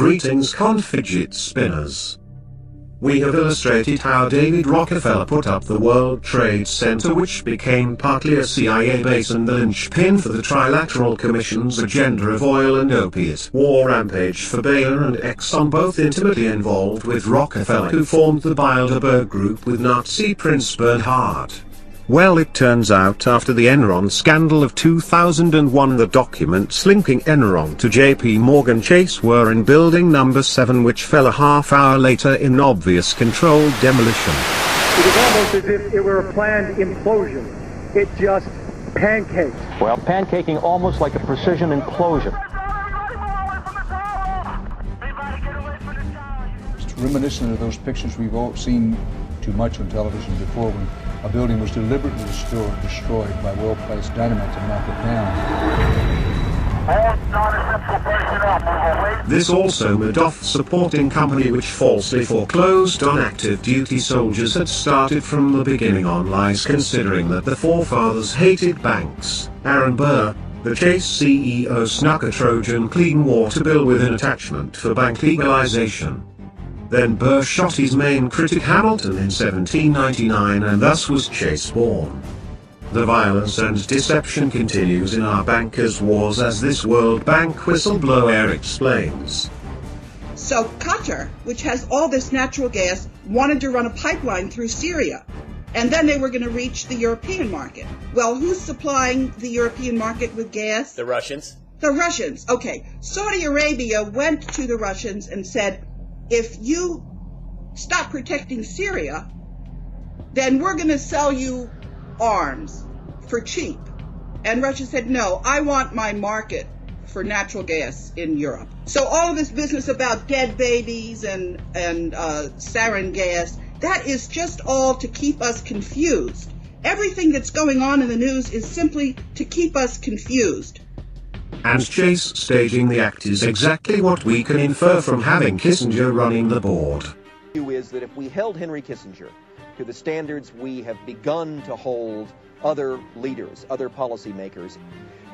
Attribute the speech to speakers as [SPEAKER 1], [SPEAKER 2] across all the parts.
[SPEAKER 1] Greetings Fidget spinners. We have illustrated how David Rockefeller put up the World Trade Center, which became partly a CIA base and the linchpin for the Trilateral Commission's agenda of oil and opiate war rampage for Bayer and Exxon, both intimately involved with Rockefeller, who formed the Bilder group with Nazi Prince Bernhard. Well, it turns out after the Enron scandal of 2001, the documents linking Enron to JP Morgan Chase were in building number 7, which fell a half-hour later in obvious controlled demolition.
[SPEAKER 2] It was almost as if it were a planned implosion. It just pancaked.
[SPEAKER 3] Well, pancaking almost like a precision implosion.
[SPEAKER 4] It's reminiscent of those pictures we've all seen too much on television before, when a building was deliberately destroyed by well-placed dynamite to knock it down.
[SPEAKER 1] This also Madoff supporting company, which falsely foreclosed on active duty soldiers, had started from the beginning on lies, considering that the forefathers hated banks. Aaron Burr, the Chase CEO, snuck a Trojan clean water bill with an attachment for bank legalization. Then Burr shot his main critic Hamilton in 1799, and thus was Chase born. The violence and deception continues in our bankers' wars, as this World Bank whistleblower explains.
[SPEAKER 5] So Qatar, which has all this natural gas, wanted to run a pipeline through Syria, and then they were going to reach the European market. Well, who's supplying the European market with gas?
[SPEAKER 6] The Russians.
[SPEAKER 5] The Russians, okay. Saudi Arabia went to the Russians and said, if you stop protecting Syria, then we're going to sell you arms for cheap. And Russia said, no, I want my market for natural gas in Europe. So all of this business about dead babies and sarin gas, that is just all to keep us confused. Everything that's going on in the news is simply to keep us confused.
[SPEAKER 1] And Chase staging the act is exactly what we can infer from having Kissinger running the board.
[SPEAKER 3] The issue is that if we held Henry Kissinger to the standards we have begun to hold other leaders, other policymakers,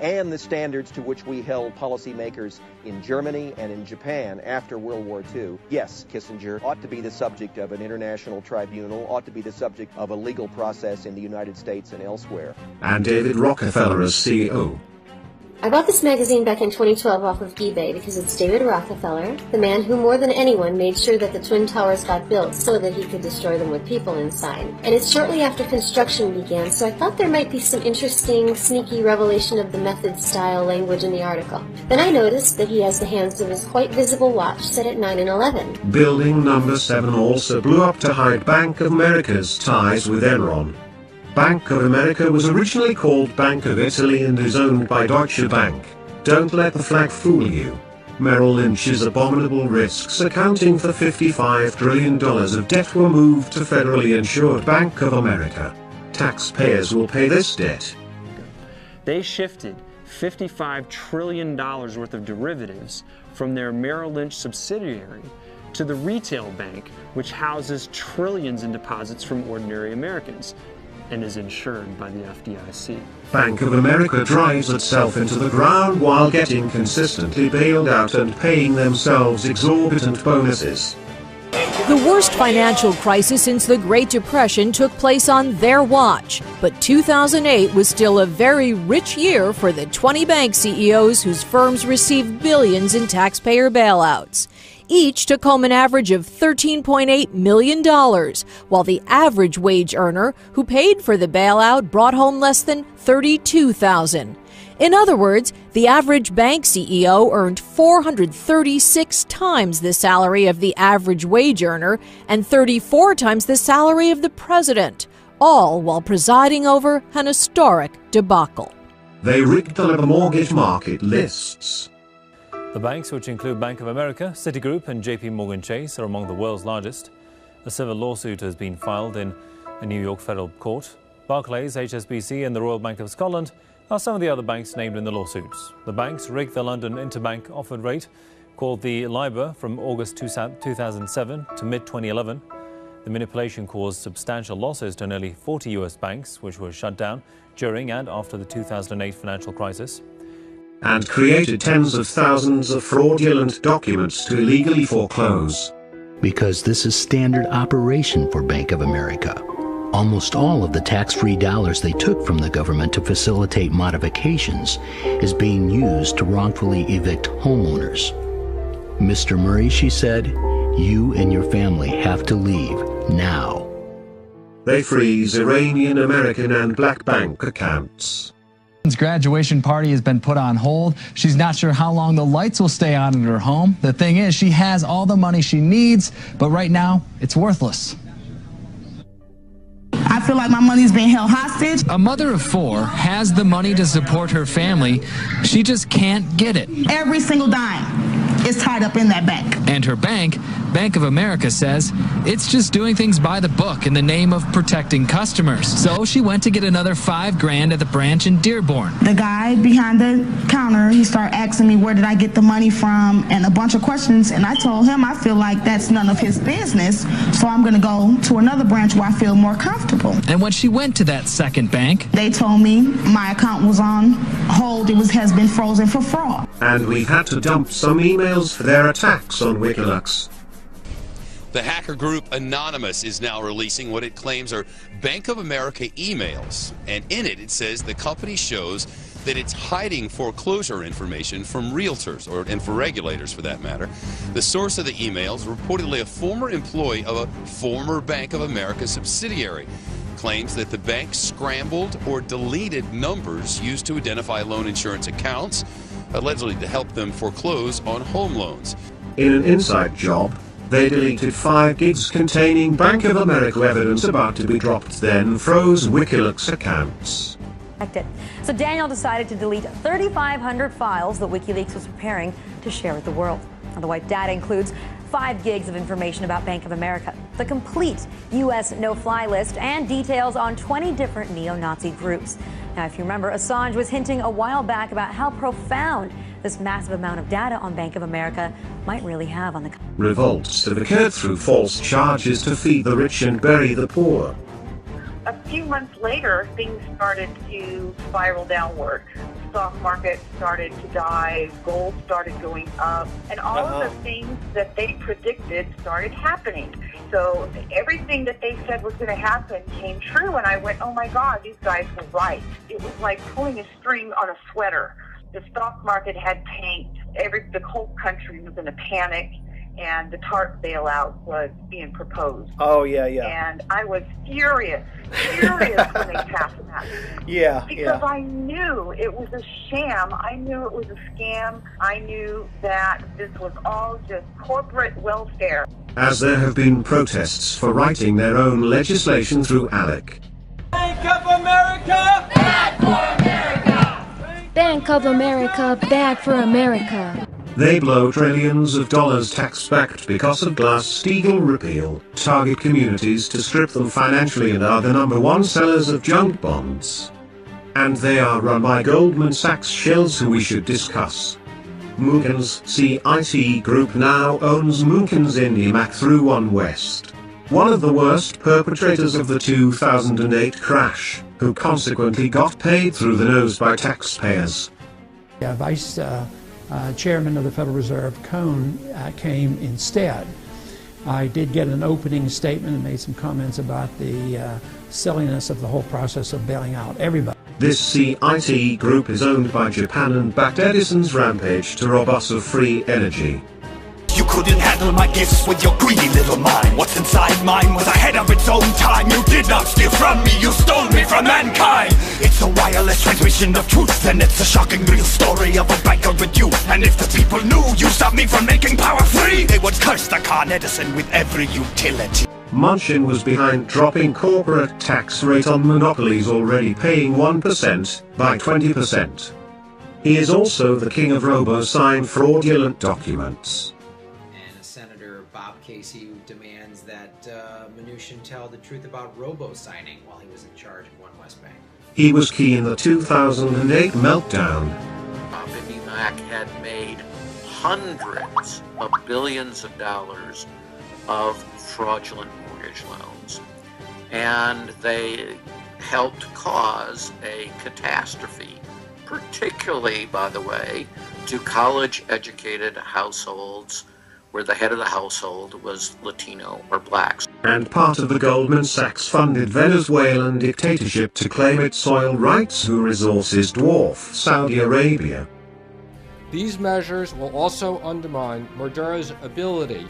[SPEAKER 3] and the standards to which we held policymakers in Germany and in Japan after World War II, yes, Kissinger ought to be the subject of an international tribunal, ought to be the subject of a legal process in the United States and elsewhere.
[SPEAKER 1] And David Rockefeller as CEO.
[SPEAKER 7] I bought this magazine back in 2012 off of eBay because it's David Rockefeller, the man who more than anyone made sure that the Twin Towers got built so that he could destroy them with people inside. And it's shortly after construction began, so I thought there might be some interesting, sneaky revelation of the method-style language in the article. Then I noticed that he has the hands of his quite visible watch set at 9 and 11.
[SPEAKER 1] Building number 7 also blew up to hide Bank of America's ties with Enron. Bank of America was originally called Bank of Italy and is owned by Deutsche Bank. Don't let the flag fool you. Merrill Lynch's abominable risks, accounting for $55 trillion of debt, were moved to federally insured Bank of America. Taxpayers will pay this debt.
[SPEAKER 8] They shifted $55 trillion worth of derivatives from their Merrill Lynch subsidiary to the retail bank, which houses trillions in deposits from ordinary Americans and is insured by the FDIC.
[SPEAKER 1] Bank of America drives itself into the ground while getting consistently bailed out and paying themselves exorbitant bonuses.
[SPEAKER 9] The worst financial crisis since the Great Depression took place on their watch, but 2008 was still a very rich year for the 20 bank CEOs whose firms received billions in taxpayer bailouts. Each took home an average of $13.8 million, while the average wage earner who paid for the bailout brought home less than $32,000. In other words, the average bank CEO earned 436 times the salary of the average wage earner and 34 times the salary of the president, all while presiding over an historic debacle.
[SPEAKER 1] They rigged the labor mortgage market lists.
[SPEAKER 10] The banks, which include Bank of America, Citigroup and JP Morgan Chase, are among the world's largest. A civil lawsuit has been filed in a New York federal court. Barclays, HSBC and the Royal Bank of Scotland are some of the other banks named in the lawsuits. The banks rigged the London interbank offered rate, called the LIBOR, from August 2007 to mid-2011. The manipulation caused substantial losses to nearly 40 US banks, which were shut down during and after the 2008 financial crisis.
[SPEAKER 1] and created tens of thousands of fraudulent documents to illegally foreclose.
[SPEAKER 6] Because this is standard operation for Bank of America. Almost all of the tax-free dollars they took from the government to facilitate modifications is being used to wrongfully evict homeowners. Mr. Murray, she said, you and your family have to leave now.
[SPEAKER 1] They freeze Iranian, American, and black bank accounts.
[SPEAKER 11] Graduation party has been put on hold. She's not sure how long the lights will stay on in her home. The thing is, she has all the money she needs, but right now, it's worthless.
[SPEAKER 12] I feel like my money's being held hostage.
[SPEAKER 11] A mother of 4 has the money to support her family. She just can't get it.
[SPEAKER 12] Every single dime is tied up in that bank.
[SPEAKER 11] And her bank, Bank of America, says it's just doing things by the book in the name of protecting customers. So she went to get another $5 grand at the branch in Dearborn.
[SPEAKER 12] The guy behind the counter, he started asking me where did I get the money from and a bunch of questions, and I told him I feel like that's none of his business, so I'm going to go to another branch where I feel more comfortable.
[SPEAKER 11] And when she went to that second bank,
[SPEAKER 12] they told me my account was on hold, has been frozen for fraud.
[SPEAKER 1] And we've had to dump some emails for their attacks on WikiLeaks.
[SPEAKER 13] The hacker group Anonymous is now releasing what it claims are Bank of America emails. And in it, it says the company shows that it's hiding foreclosure information from realtors, and for regulators for that matter. The source of the emails, reportedly a former employee of a former Bank of America subsidiary, claims that the bank scrambled or deleted numbers used to identify loan insurance accounts, allegedly to help them foreclose on home loans.
[SPEAKER 1] In an inside job, they deleted 5 gigs containing Bank of America evidence about to be dropped, then froze WikiLeaks accounts.
[SPEAKER 14] So Daniel decided to delete 3,500 files that WikiLeaks was preparing to share with the world. Now, the wiped data includes 5 gigs of information about Bank of America, the complete U.S. no-fly list, and details on 20 different neo-Nazi groups. Now, if you remember, Assange was hinting a while back about how profound this massive amount of data on Bank of America might really have on the country.
[SPEAKER 1] Revolts have occurred through false charges to feed the rich and bury the poor.
[SPEAKER 15] A few months later, things started to spiral downward. The stock market started to dive, gold started going up, and all of the things that they predicted started happening. So everything that they said was going to happen came true, and I went, oh my God, these guys were right. It was like pulling a string on a sweater. The stock market had tanked. The whole country was in a panic, and the TARP bailout was being proposed.
[SPEAKER 16] Oh, yeah.
[SPEAKER 15] And I was furious when they passed that. Because I knew it was a sham. I knew it was a scam. I knew that this was all just corporate welfare.
[SPEAKER 1] As there have been protests for writing their own legislation through ALEC.
[SPEAKER 17] Bank of America! Bad for America!
[SPEAKER 18] Bank of America, bad for America.
[SPEAKER 1] They blow trillions of dollars tax-backed because of Glass-Steagall repeal, target communities to strip them financially, and are the #1 sellers of junk bonds. And they are run by Goldman Sachs shills who we should discuss. Mookin's CIT Group now owns Mookin's IndyMac through One West, one of the worst perpetrators of the 2008 crash, who consequently got paid through the nose by taxpayers.
[SPEAKER 19] Vice Chairman of the Federal Reserve, Cohn, came instead. I did get an opening statement and made some comments about the silliness of the whole process of bailing out everybody.
[SPEAKER 1] This CIT group is owned by Japan and backed Edison's rampage to rob us of free energy.
[SPEAKER 20] You couldn't handle my gifts with your greedy little mind. What's inside mine was ahead of its own time. You did not steal from me, you stole me from mankind. It's a wireless transmission of truth, and it's a shocking real story of a banker with you. And if the people knew you stopped me from making power free, they would curse the Con Edison with every utility.
[SPEAKER 1] Munchin was behind dropping corporate tax rate on monopolies already paying 1% by 20%. He is also the king of robo-signed fraudulent documents.
[SPEAKER 21] Casey, who demands that Mnuchin tell the truth about robo-signing while he was in charge of One West Bank.
[SPEAKER 1] He was key in the 2008 meltdown.
[SPEAKER 22] IndyMac had made hundreds of billions of dollars of fraudulent mortgage loans, and they helped cause a catastrophe particularly, by the way, to college-educated households where the head of the household was Latino or blacks.
[SPEAKER 1] And part of the Goldman Sachs-funded Venezuelan dictatorship to claim its oil rights whose resources dwarf Saudi Arabia.
[SPEAKER 2] These measures will also undermine Maduro's ability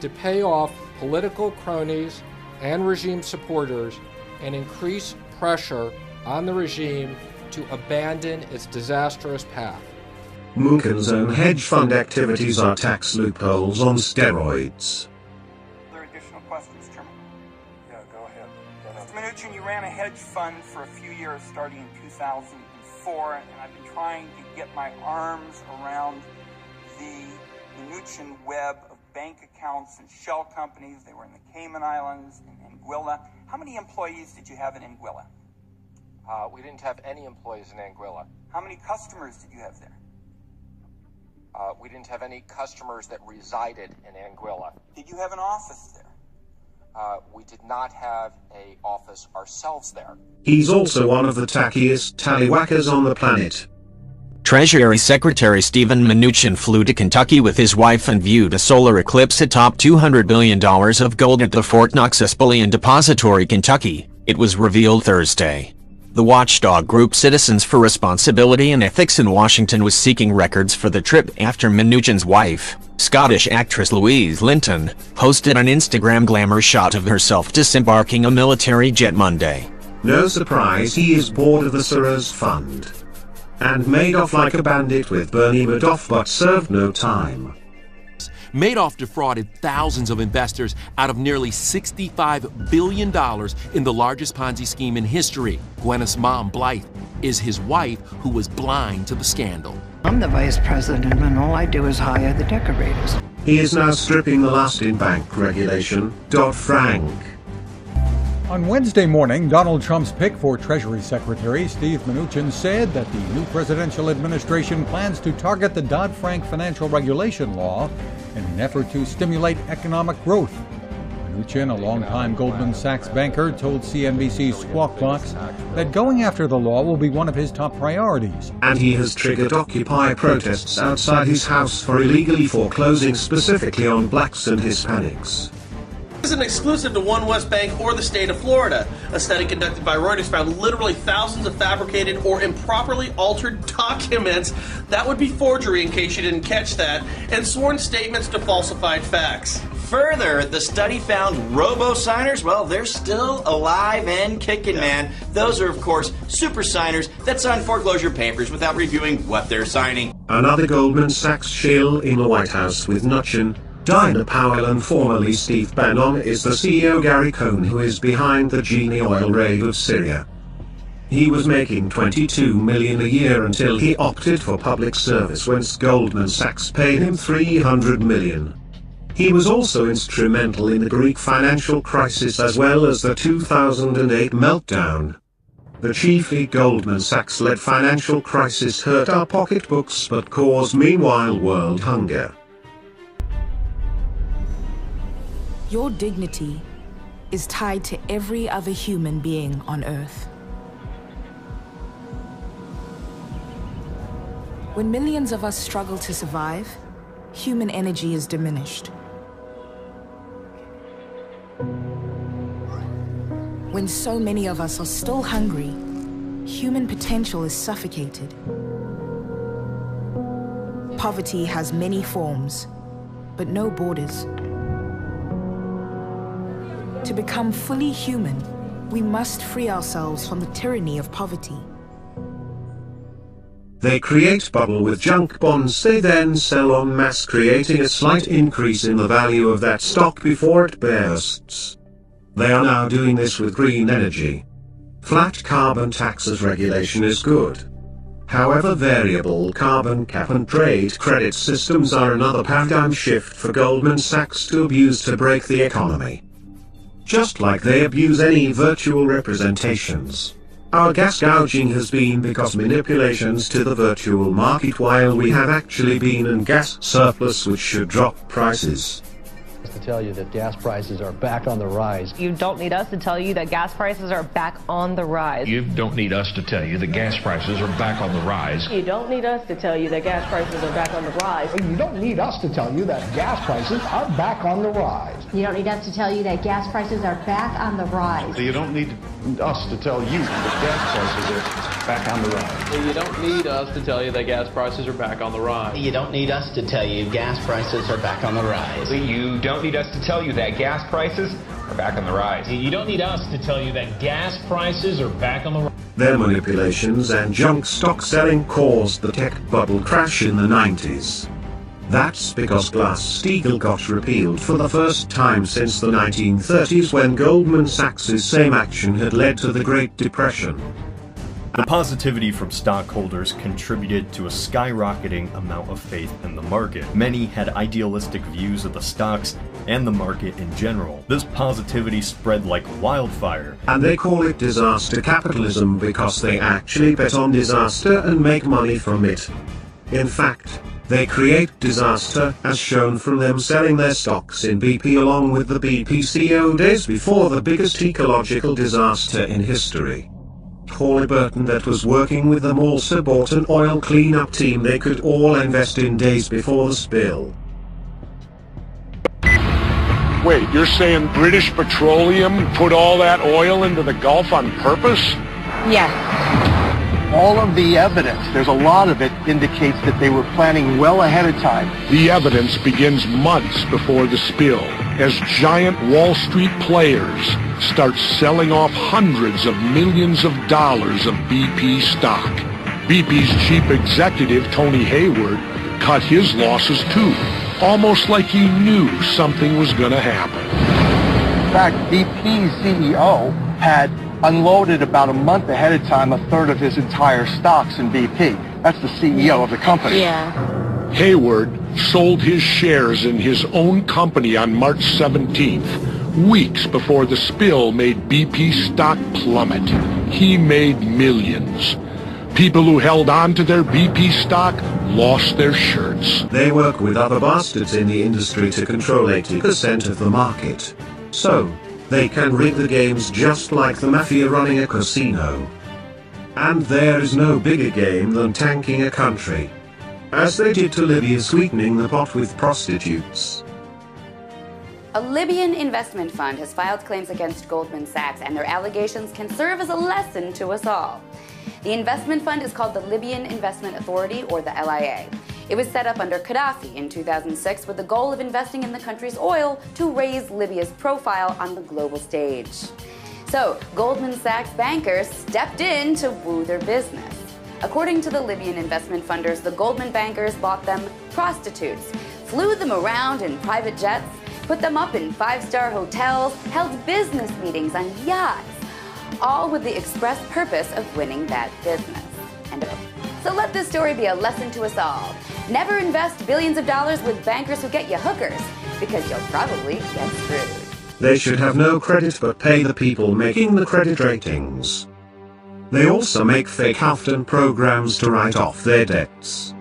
[SPEAKER 2] to pay off political cronies and regime supporters and increase pressure on the regime to abandon its disastrous path.
[SPEAKER 1] Mnuchin's own hedge fund activities are tax loopholes on steroids.
[SPEAKER 16] Are there additional questions, Chairman? Yeah, go ahead. Mr. Mnuchin, you ran a hedge fund for a few years starting in 2004, and I've been trying to get my arms around the Mnuchin web of bank accounts and shell companies. They were in the Cayman Islands and Anguilla. How many employees did you have in Anguilla?
[SPEAKER 23] We didn't have any employees in Anguilla.
[SPEAKER 16] How many customers did you have there?
[SPEAKER 23] We didn't have any customers that resided in Anguilla.
[SPEAKER 16] Did you have an office there?
[SPEAKER 23] We did not have an office ourselves there.
[SPEAKER 1] He's also one of the tackiest tallywhackers on the planet.
[SPEAKER 24] Treasury Secretary Steven Mnuchin flew to Kentucky with his wife and viewed a solar eclipse atop $200 billion of gold at the Fort Knox Bullion Depository, Kentucky, it was revealed Thursday. The watchdog group Citizens for Responsibility and Ethics in Washington was seeking records for the trip after Mnuchin's wife, Scottish actress Louise Linton, posted an Instagram glamour shot of herself disembarking a military jet Monday.
[SPEAKER 1] No surprise he is bored of the Soros Fund. And made off like a bandit with Bernie Madoff but served no time.
[SPEAKER 25] Madoff defrauded thousands of investors out of nearly $65 billion in the largest Ponzi scheme in history. Gwyneth's mom, Blythe, is his wife who was blind to the scandal.
[SPEAKER 26] I'm the vice president and all I do is hire the decorators.
[SPEAKER 1] He is now stripping the last in bank regulation, Dodd-Frank.
[SPEAKER 4] On Wednesday morning, Donald Trump's pick for Treasury Secretary, Steve Mnuchin, said that the new presidential administration plans to target the Dodd-Frank financial regulation law in an effort to stimulate economic growth. Mnuchin, a longtime Goldman Sachs banker, told CNBC's Squawk Box that going after the law will be one of his top priorities.
[SPEAKER 1] And he has triggered Occupy protests outside his house for illegally foreclosing specifically on blacks and Hispanics.
[SPEAKER 27] This isn't exclusive to One West Bank or the state of Florida. A study conducted by Reuters found literally thousands of fabricated or improperly altered documents, that would be forgery in case you didn't catch that, and sworn statements to falsified facts.
[SPEAKER 28] Further, the study found robo-signers, well, they're still alive and kicking, man. Those are, of course, super signers that sign foreclosure papers without reviewing what they're signing.
[SPEAKER 1] Another Goldman Sachs shill in the White House with Mnuchin, Dinah Powell, and formerly Steve Bannon is the CEO Gary Cohn, who is behind the Genie oil raid of Syria. He was making $22 million a year until he opted for public service when Goldman Sachs paid him $300 million. He was also instrumental in the Greek financial crisis as well as the 2008 meltdown. The chiefly Goldman Sachs-led financial crisis hurt our pocketbooks but caused meanwhile world hunger.
[SPEAKER 29] Your dignity is tied to every other human being on Earth. When millions of us struggle to survive, human energy is diminished. When so many of us are still hungry, human potential is suffocated. Poverty has many forms, but no borders. To become fully human, we must free ourselves from the tyranny of poverty.
[SPEAKER 1] They create bubble with junk bonds they then sell en masse, creating a slight increase in the value of that stock before it bursts. They are now doing this with green energy. Flat carbon taxes regulation is good. However, variable carbon cap and trade credit systems are another paradigm shift for Goldman Sachs to abuse to break the economy. Just like they abuse any virtual representations. Our gas gouging has been because manipulations to the virtual market while we have actually been in gas surplus which should drop prices.
[SPEAKER 3] To tell you that gas prices are back on the rise.
[SPEAKER 5] You don't need us to tell you that gas prices are back on the rise.
[SPEAKER 6] You don't need us to tell you that gas prices are back on the rise.
[SPEAKER 5] You don't need us to tell you that gas prices are back on the rise.
[SPEAKER 3] You don't need us to tell you that gas prices are back on the rise.
[SPEAKER 7] You don't need us to tell you that gas prices are back on the rise.
[SPEAKER 3] You don't need us to tell you that gas prices are back on the rise.
[SPEAKER 5] You don't need us to tell you that gas prices are back on the rise. You don't need us to tell you gas prices are back on the rise.
[SPEAKER 6] You don't need us to tell you that gas prices are back on the rise.
[SPEAKER 5] You don't need us to tell you that gas prices are back on the rise.
[SPEAKER 1] Their manipulations and junk stock selling caused the tech bubble crash in the 90s. That's because Glass-Steagall got repealed for the first time since the 1930s, when Goldman Sachs' same action had led to the Great Depression.
[SPEAKER 8] The positivity from stockholders contributed to a skyrocketing amount of faith in the market. Many had idealistic views of the stocks and the market in general. This positivity spread like wildfire.
[SPEAKER 1] And they call it disaster capitalism because they actually bet on disaster and make money from it. In fact, they create disaster, as shown from them selling their stocks in BP along with the BP CEO days before the biggest ecological disaster in history. Halliburton, that was working with them, also bought an oil cleanup team they could all invest in days before the spill.
[SPEAKER 9] Wait, you're saying British Petroleum put all that oil into the Gulf on purpose?
[SPEAKER 5] Yes.
[SPEAKER 3] All of the evidence, there's a lot of it, indicates that they were planning well ahead of time.
[SPEAKER 9] The evidence begins months before the spill, as giant Wall Street players start selling off hundreds of millions of dollars of BP stock. BP's chief executive, Tony Hayward, cut his losses too, almost like he knew something was going to happen.
[SPEAKER 3] In fact, BP's CEO had unloaded about a month ahead of time a third of his entire stocks in BP. That's the CEO of the company.
[SPEAKER 5] Yeah.
[SPEAKER 9] Hayward sold his shares in his own company on March 17th, weeks before the spill made BP stock plummet. He made millions. People who held on to their BP stock lost their shirts.
[SPEAKER 1] They work with other bastards in the industry to control 80% of the market. So, they can rig the games just like the mafia running a casino. And there is no bigger game than tanking a country, as they did to Libya, sweetening the pot with prostitutes.
[SPEAKER 10] A Libyan investment fund has filed claims against Goldman Sachs, and their allegations can serve as a lesson to us all. The investment fund is called the Libyan Investment Authority, or the LIA. It was set up under Gaddafi in 2006 with the goal of investing in the country's oil to raise Libya's profile on the global stage. So, Goldman Sachs bankers stepped in to woo their business. According to the Libyan investment funders, the Goldman bankers bought them prostitutes, flew them around in private jets, put them up in five-star hotels, held business meetings on yachts, all with the express purpose of winning that business. End of it. So let this story be a lesson to us all. Never invest billions of dollars with bankers who get you hookers, because you'll probably get screwed.
[SPEAKER 1] They should have no credit but pay the people making the credit ratings. They also make fake Halfton programs to write off their debts.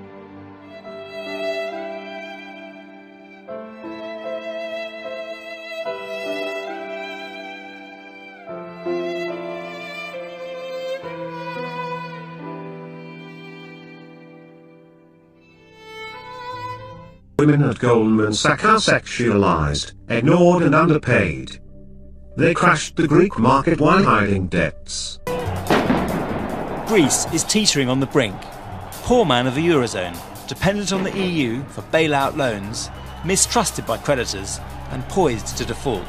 [SPEAKER 1] Women at Goldman Sachs are sexualized, ignored and underpaid. They crashed the Greek market while hiding debts.
[SPEAKER 11] Greece is teetering on the brink. Poor man of the Eurozone, dependent on the EU for bailout loans, mistrusted by creditors and poised to default.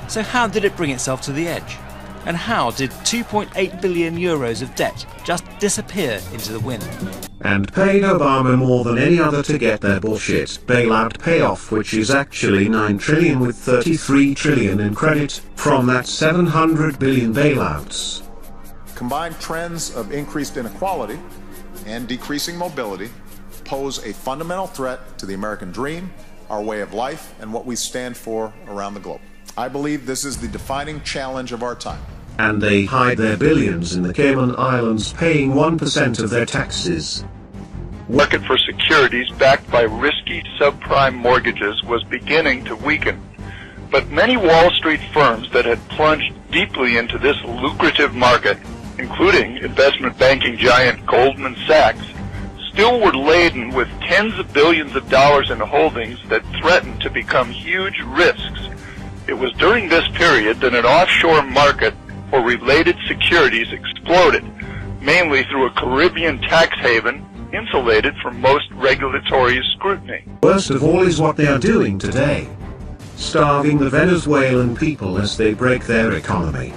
[SPEAKER 11] So how did it bring itself to the edge? And how did 2.8 billion euros of debt just disappear into the wind?
[SPEAKER 1] And paid Obama more than any other to get their bullshit bailout payoff, which is actually 9 trillion with 33 trillion in credit from that 700 billion bailouts.
[SPEAKER 12] Combined trends of increased inequality and decreasing mobility pose a fundamental threat to the American dream, our way of life, and what we stand for around the globe. I believe this is the defining challenge of our time.
[SPEAKER 1] And they hide their billions in the Cayman Islands, paying 1% of their taxes.
[SPEAKER 13] Market for securities backed by risky subprime mortgages was beginning to weaken. But many Wall Street firms that had plunged deeply into this lucrative market, including investment banking giant Goldman Sachs, still were laden with tens of billions of dollars in holdings that threatened to become huge risks. It was during this period that an offshore market for related securities exploded, mainly through a Caribbean tax haven insulated from most regulatory scrutiny.
[SPEAKER 1] Worst of all is what they are doing today. Starving the Venezuelan people as they break their economy.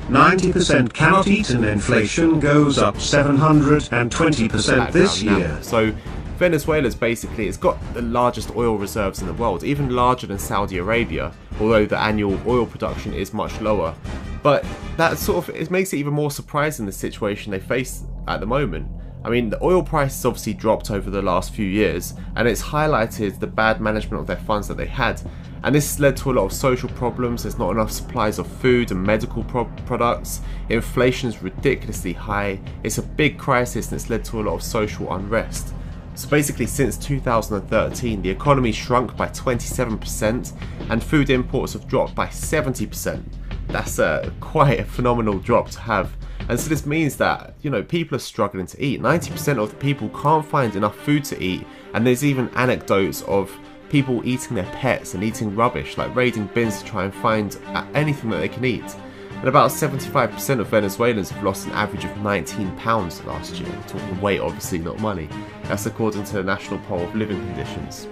[SPEAKER 1] 90% cannot eat and inflation goes up 720% this year.
[SPEAKER 14] So Venezuela's basically, it's got the largest oil reserves in the world, even larger than Saudi Arabia, although the annual oil production is much lower. But that sort of, it makes it even more surprising the situation they face at the moment. I mean, the oil price has obviously dropped over the last few years, and it's highlighted the bad management of their funds that they had. And this has led to a lot of social problems. There's not enough supplies of food and medical products. Inflation is ridiculously high. It's a big crisis, and it's led to a lot of social unrest. So basically, since 2013, the economy shrunk by 27%, and food imports have dropped by 70%. That's quite a phenomenal drop to have. And so this means that, you know, people are struggling to eat. 90% of the people can't find enough food to eat, and there's even anecdotes of people eating their pets and eating rubbish, like raiding bins to try and find anything that they can eat. And about 75% of Venezuelans have lost an average of 19 pounds last year. We're talking weight, obviously, not money. That's according to the National Poll of Living Conditions.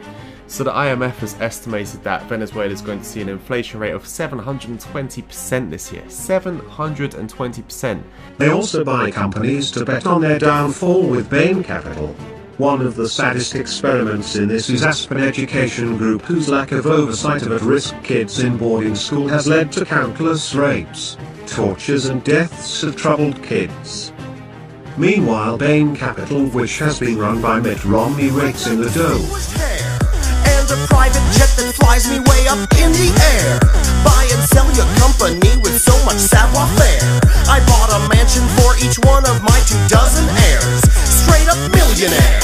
[SPEAKER 14] So the IMF has estimated that Venezuela is going to see an inflation rate of 720% this year. 720%.
[SPEAKER 1] They also buy companies to bet on their downfall with Bain Capital. One of the saddest experiments in this is Aspen Education Group, whose lack of oversight of at-risk kids in boarding school has led to countless rapes, tortures and deaths of troubled kids. Meanwhile, Bain Capital, which has been run by Mitt Romney, rakes in the dough.
[SPEAKER 15] A private jet that flies me way up in the air. Buy and sell your company with so much savoir-faire. I bought a mansion for each one of my 24 heirs. Straight up millionaire.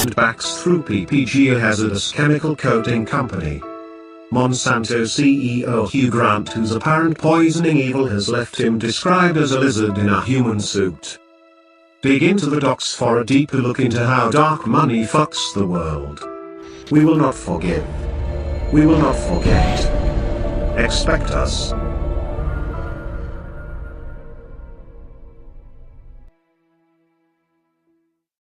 [SPEAKER 1] And backs through PPG, a hazardous chemical coating company. Monsanto CEO Hugh Grant, whose apparent poisoning evil has left him described as a lizard in a human suit. Dig into the docs for a deeper look into how dark money fucks the world. We will not forgive. We will not forget. Expect us.